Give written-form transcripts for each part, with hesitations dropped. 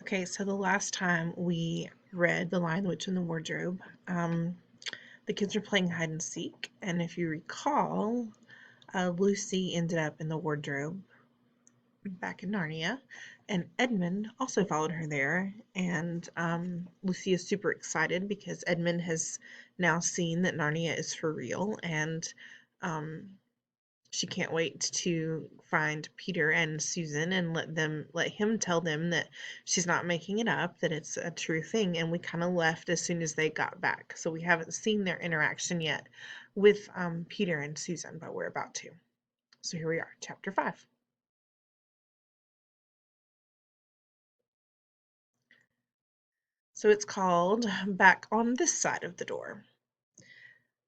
Okay, so the last time we read The Lion, the Witch, and the Wardrobe, the kids were playing hide and seek, and if you recall, Lucy ended up in the wardrobe back in Narnia, and Edmund also followed her there. And Lucy is super excited because Edmund has now seen that Narnia is for real, and um, she can't wait to find Peter and Susan and let him tell them that she's not making it up, that it's a true thing. And we kind of left as soon as they got back, so we haven't seen their interaction yet with Peter and Susan, but we're about to. So here we are, chapter 5. So it's called Back on This Side of the Door.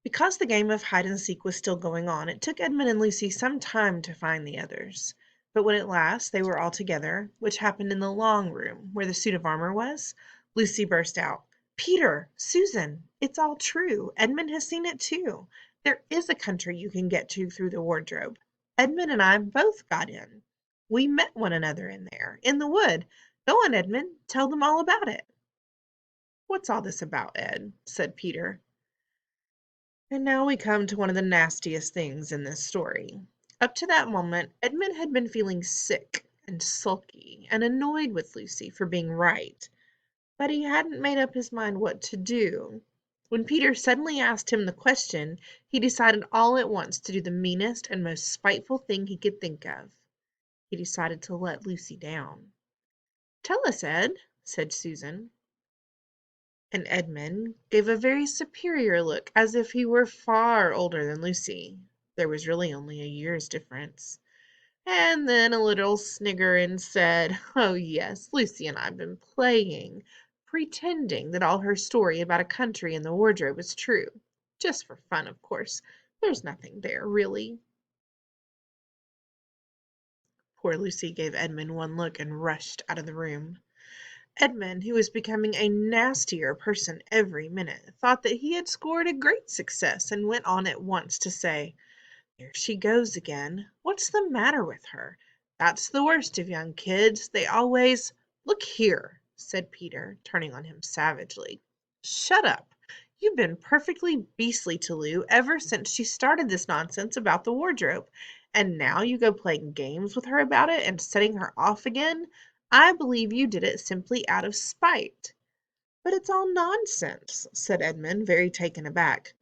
Because the game of hide and seek was still going on, it took Edmund and Lucy some time to find the others. But when at last they were all together, which happened in the long room where the suit of armor was, Lucy burst out, "Peter! Susan! It's all true. Edmund has seen it too. There is a country you can get to through the wardrobe. Edmund and I both got in. We met one another in there, in the wood. Go on, Edmund. Tell them all about it." "What's all this about, Ed?" said Peter. And now we come to one of the nastiest things in this story. Up to that moment, Edmund had been feeling sick and sulky and annoyed with Lucy for being right, but he hadn't made up his mind what to do. When Peter suddenly asked him the question, he decided all at once to do the meanest and most spiteful thing he could think of. He decided to let Lucy down. "Tell us, Ed," said Susan. And Edmund gave a very superior look, as if he were far older than Lucy. There was really only a year's difference. And then a little snigger and said, "Oh, yes, Lucy and I have been playing, pretending that all her story about a country in the wardrobe is true. Just for fun, of course. There's nothing there, really." Poor Lucy gave Edmund one look and rushed out of the room. Edmund, who was becoming a nastier person every minute, thought that he had scored a great success and went on at once to say, "There she goes again. What's the matter with her? That's the worst of young kids. They always—" "Look here," said Peter, turning on him savagely. "Shut up. You've been perfectly beastly to Lou ever since she started this nonsense about the wardrobe, and now you go playing games with her about it and setting her off again. I believe you did it simply out of spite." "But it's all nonsense," said Edmund, very taken aback.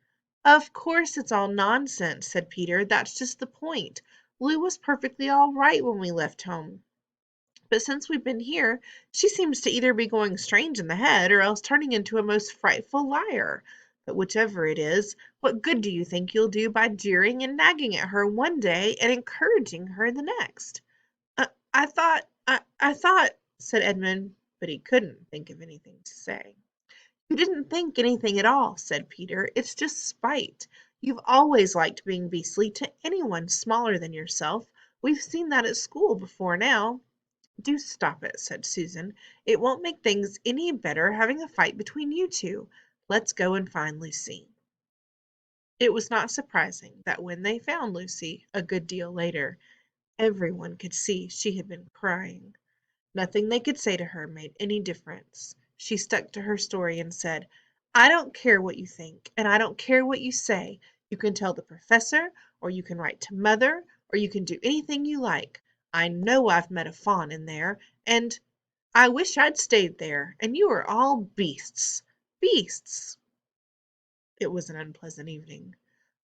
"Of course it's all nonsense," said Peter. "That's just the point. Lou was perfectly all right when we left home. But since we've been here, she seems to either be going strange in the head or else turning into a most frightful liar. But whichever it is, what good do you think you'll do by jeering and nagging at her one day and encouraging her the next?" "I thought," said Edmund, but he couldn't think of anything to say. "You didn't think anything at all," said Peter. "It's just spite. You've always liked being beastly to anyone smaller than yourself. We've seen that at school before now." "Do stop it," said Susan. "It won't make things any better having a fight between you two. Let's go and find Lucy." It was not surprising that when they found Lucy, a good deal later, everyone could see she had been crying. Nothing they could say to her made any difference. She stuck to her story and said, "I don't care what you think, and I don't care what you say. You can tell the professor, or you can write to mother, or you can do anything you like. I know I've met a fawn in there, and I wish I'd stayed there, and you are all beasts. Beasts." It was an unpleasant evening.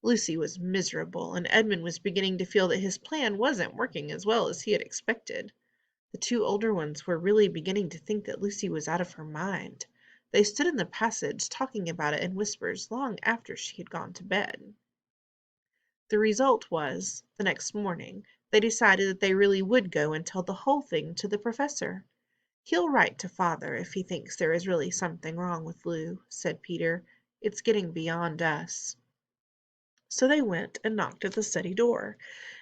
Lucy was miserable, and Edmund was beginning to feel that his plan wasn't working as well as he had expected. The two older ones were really beginning to think that Lucy was out of her mind. They stood in the passage talking about it in whispers long after she had gone to bed. The result was, the next morning, they decided that they really would go and tell the whole thing to the professor. "He'll write to father if he thinks there is really something wrong with Lou," said Peter. "It's getting beyond us." So they went and knocked at the study door,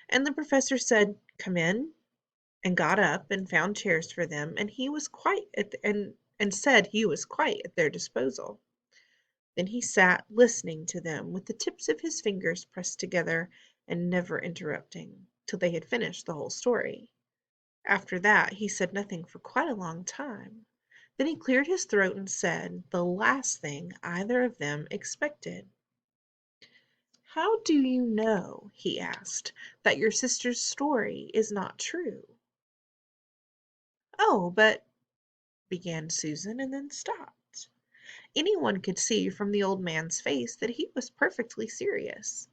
and the professor said, "Come in," and got up and found chairs for them, and he was quite and said he was quite at their disposal. Then he sat listening to them with the tips of his fingers pressed together and never interrupting, till they had finished the whole story. After that he said nothing for quite a long time. Then he cleared his throat and said the last thing either of them expected. "How do you know," he asked, "that your sister's story is not true?" "Oh, but—" began Susan, and then stopped. Anyone could see from the old man's face that he was perfectly serious.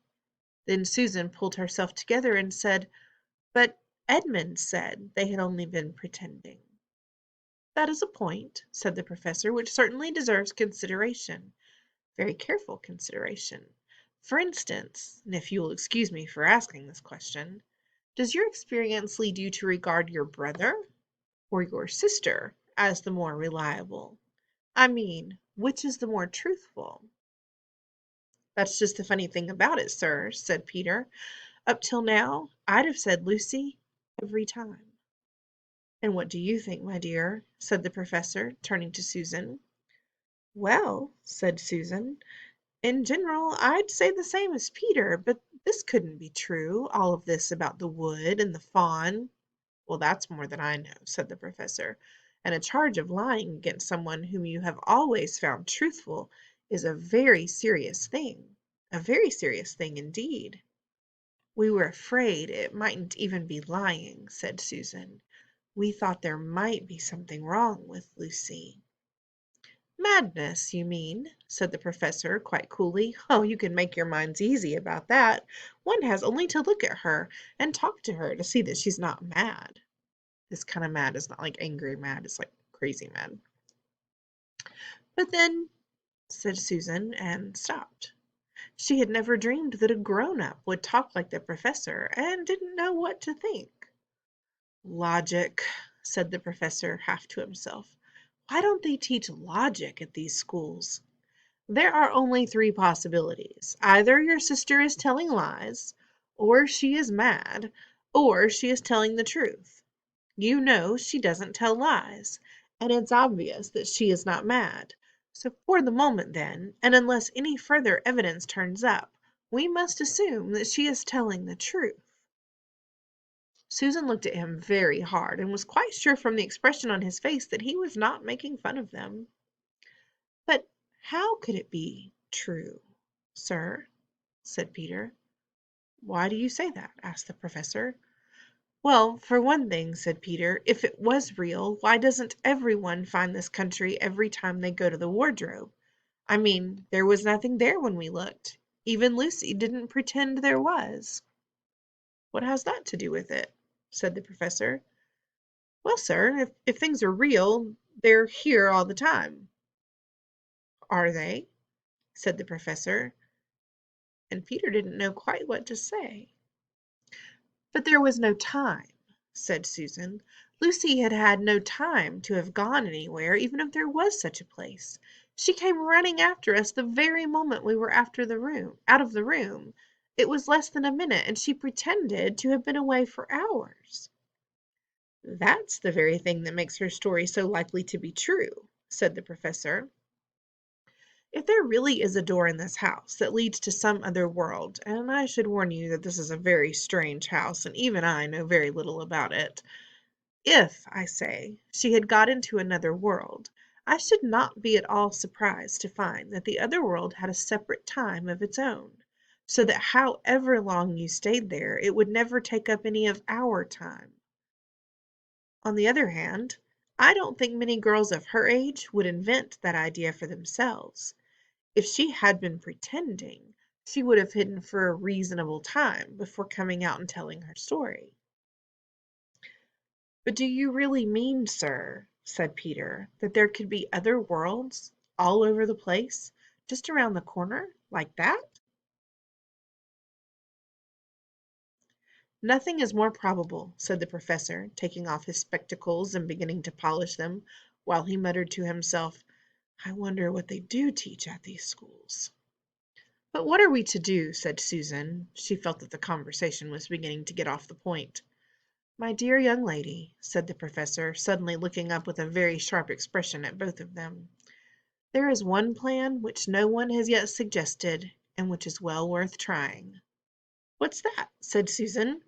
Then Susan pulled herself together and said, "But Edmund said they had only been pretending." "That is a point," said the professor, "which certainly deserves consideration, very careful consideration. For instance, and if you will excuse me for asking this question, does your experience lead you to regard your brother or your sister as the more reliable? I mean, which is the more truthful?" "That's just the funny thing about it, sir," said Peter. "Up till now, I'd have said Lucy every time." "And what do you think, my dear?" said the professor, turning to Susan. "Well," said Susan, "in general, I'd say the same as Peter, but this couldn't be true, all of this about the wood and the fawn." "Well, that's more than I know," said the professor, "and a charge of lying against someone whom you have always found truthful is a very serious thing, a very serious thing indeed." "We were afraid it mightn't even be lying," said Susan. "We thought there might be something wrong with Lucy." "Madness, you mean," said the professor quite coolly. "Oh, you can make your minds easy about that. One has only to look at her and talk to her to see that she's not mad. This kind of mad is not like angry mad, it's like crazy mad." "But then—" said Susan, and stopped. She had never dreamed that a grown-up would talk like the professor, and didn't know what to think. "Logic," said the professor, half to himself. "Why don't they teach logic at these schools? There are only three possibilities. Either your sister is telling lies, or she is mad, or she is telling the truth. You know she doesn't tell lies, and it's obvious that she is not mad. So for the moment then, and unless any further evidence turns up, we must assume that she is telling the truth." Susan looked at him very hard, and was quite sure from the expression on his face that he was not making fun of them. "But how could it be true, sir?" said Peter. "Why do you say that?" asked the professor. "Well, for one thing," said Peter, "if it was real, why doesn't everyone find this country every time they go to the wardrobe? I mean, there was nothing there when we looked. Even Lucy didn't pretend there was." "What has that to do with it?" said the professor. "Well, sir, if things are real, they're here all the time." "Are they?" said the professor, and Peter didn't know quite what to say. "But there was no time," said Susan. "Lucy had had no time to have gone anywhere, even if there was such a place. She came running after us the very moment we were out of the room. It was less than a minute, and she pretended to have been away for hours." "That's the very thing that makes her story so likely to be true," said the professor. "If there really is a door in this house that leads to some other world, and I should warn you that this is a very strange house, and even I know very little about it. If, I say, she had got into another world, I should not be at all surprised to find that the other world had a separate time of its own, so that however long you stayed there, it would never take up any of our time. On the other hand, I don't think many girls of her age would invent that idea for themselves. If she had been pretending, she would have hidden for a reasonable time before coming out and telling her story." "But do you really mean, sir," said Peter, "that there could be other worlds all over the place, just around the corner, like that?" "Nothing is more probable," said the professor, taking off his spectacles and beginning to polish them, while he muttered to himself, "I wonder what they do teach at these schools." "But what are we to do?" said Susan. She felt that the conversation was beginning to get off the point. "My dear young lady," said the professor, suddenly looking up with a very sharp expression at both of them, "there is one plan which no one has yet suggested, and which is well worth trying." "What's that?" said Susan.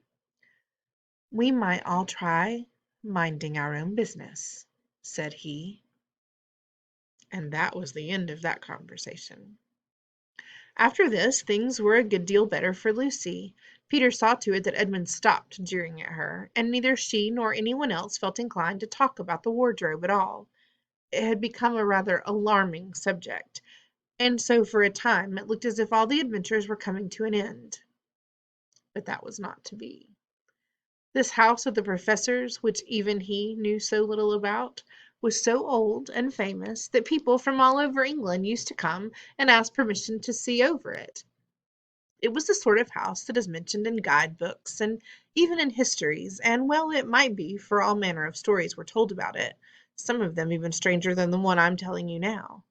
"We might all try minding our own business," said he. And that was the end of that conversation. After this, things were a good deal better for Lucy. Peter saw to it that Edmund stopped jeering at her, and neither she nor anyone else felt inclined to talk about the wardrobe at all. It had become a rather alarming subject, and so for a time it looked as if all the adventures were coming to an end. But that was not to be. This house of the professor's, which even he knew so little about, was so old and famous that people from all over England used to come and ask permission to see over it. It was the sort of house that is mentioned in guidebooks and even in histories, and well it might be, for all manner of stories were told about it, some of them even stranger than the one I'm telling you now.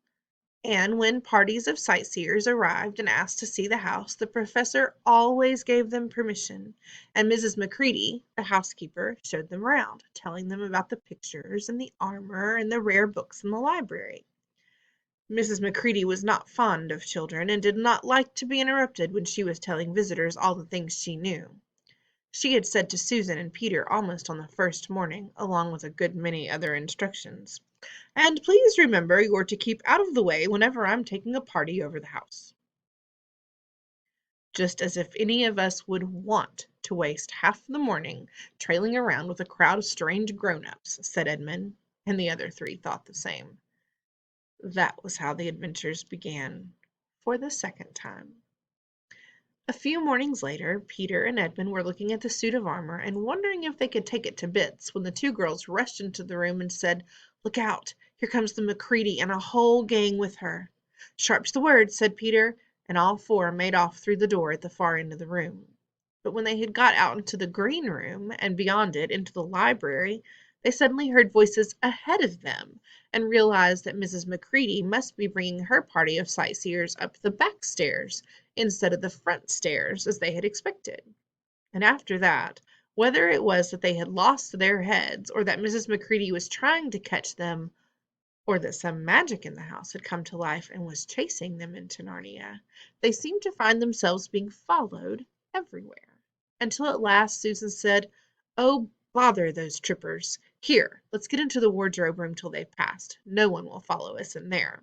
And when parties of sightseers arrived and asked to see the house, the professor always gave them permission, and Mrs. Macready, the housekeeper, showed them round, telling them about the pictures and the armor and the rare books in the library. Mrs. Macready was not fond of children, and did not like to be interrupted when she was telling visitors all the things she knew. She had said to Susan and Peter almost on the first morning, along with a good many other instructions, "And please remember you're to keep out of the way whenever I'm taking a party over the house." Just as if any of us would want to waste half the morning trailing around with a crowd of strange grown-ups, said Edmund, and the other three thought the same. That was how the adventures began, for the second time. A few mornings later, Peter and Edmund were looking at the suit of armor and wondering if they could take it to bits when the two girls rushed into the room and said, "Look out! Here comes the Macready and a whole gang with her." "Sharp's the word," said Peter, and all four made off through the door at the far end of the room. But when they had got out into the green room, and beyond it into the library, they suddenly heard voices ahead of them, and realized that Mrs. Macready must be bringing her party of sightseers up the back stairs, instead of the front stairs, as they had expected. And after that, whether it was that they had lost their heads, or that Mrs. Macready was trying to catch them, or that some magic in the house had come to life and was chasing them into Narnia, they seemed to find themselves being followed everywhere. Until at last Susan said, "Oh, bother those trippers. Here, let's get into the wardrobe room till they've passed. No one will follow us in there."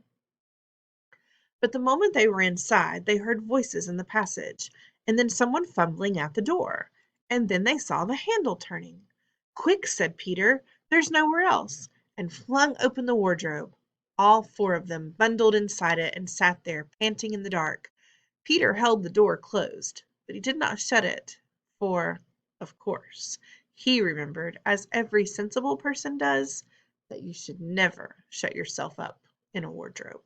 But the moment they were inside, they heard voices in the passage, and then someone fumbling at the door, and then they saw the handle turning. "Quick," said Peter, "there's nowhere else," and flung open the wardrobe. All four of them bundled inside it and sat there, panting in the dark. Peter held the door closed, but he did not shut it, for, of course, he remembered, as every sensible person does, that you should never shut yourself up in a wardrobe.